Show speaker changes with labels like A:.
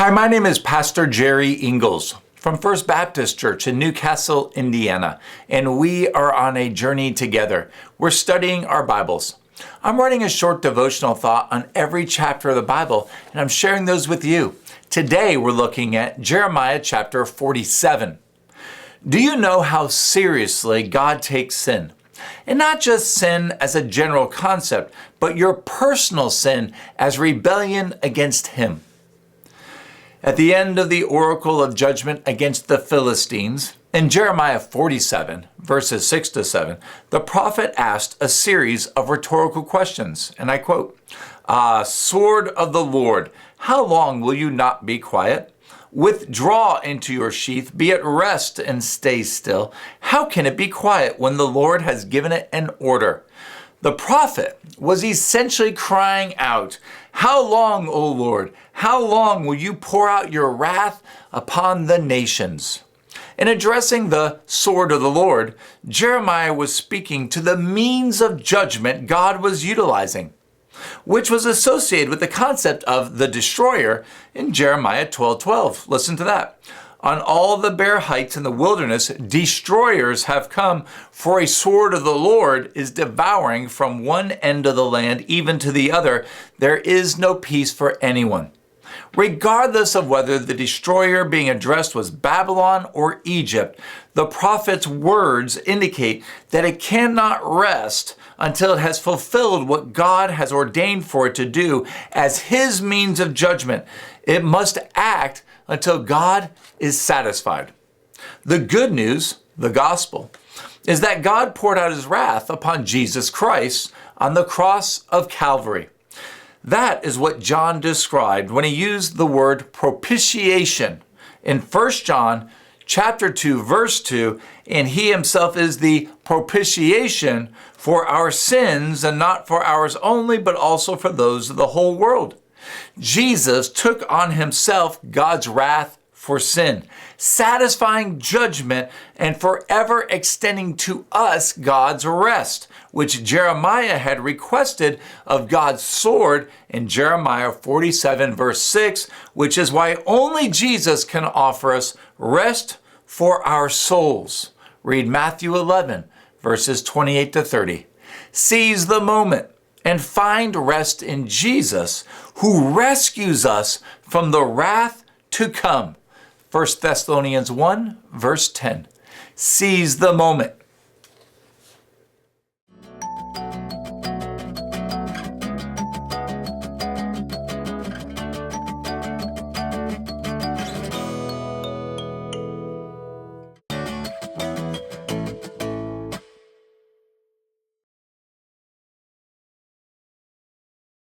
A: Hi, my name is Pastor Jerry Ingalls from First Baptist Church in Newcastle, Indiana, and we are on a journey together. We're studying our Bibles. I'm writing a short devotional thought on every chapter of the Bible, and I'm sharing those with you. Today, we're looking at Jeremiah chapter 47. Do you know how seriously God takes sin? And not just sin as a general concept, but your personal sin as rebellion against Him. At the end of the oracle of judgment against the Philistines, in Jeremiah 47, verses 6 to 7, the prophet asked a series of rhetorical questions, and I quote, "Sword of the Lord, how long will you not be quiet? Withdraw into your sheath, be at rest and stay still. How can it be quiet when the Lord has given it an order?" The prophet was essentially crying out, "How long, O Lord? How long will you pour out your wrath upon the nations?" In addressing the sword of the Lord, Jeremiah was speaking to the means of judgment God was utilizing, which was associated with the concept of the destroyer in Jeremiah 12:12. Listen to that. "On all the bare heights in the wilderness, destroyers have come, for a sword of the Lord is devouring from one end of the land even to the other. There is no peace for anyone." Regardless of whether the destroyer being addressed was Babylon or Egypt, the prophet's words indicate that it cannot rest until it has fulfilled what God has ordained for it to do as His means of judgment. It must act until God is satisfied. The good news, the gospel, is that God poured out His wrath upon Jesus Christ on the cross of Calvary. That is what John described when he used the word propitiation in 1 John chapter 2, verse 2, and He Himself is the propitiation for our sins, and not for ours only, but also for those of the whole world. Jesus took on Himself God's wrath for sin, satisfying judgment and forever extending to us God's rest, which Jeremiah had requested of God's sword in Jeremiah 47, verse 6, which is why only Jesus can offer us rest for our souls. Read Matthew 11, verses 28 to 30. Seize the moment and find rest in Jesus, who rescues us from the wrath to come. 1 Thessalonians 1, verse 10. Seize the moment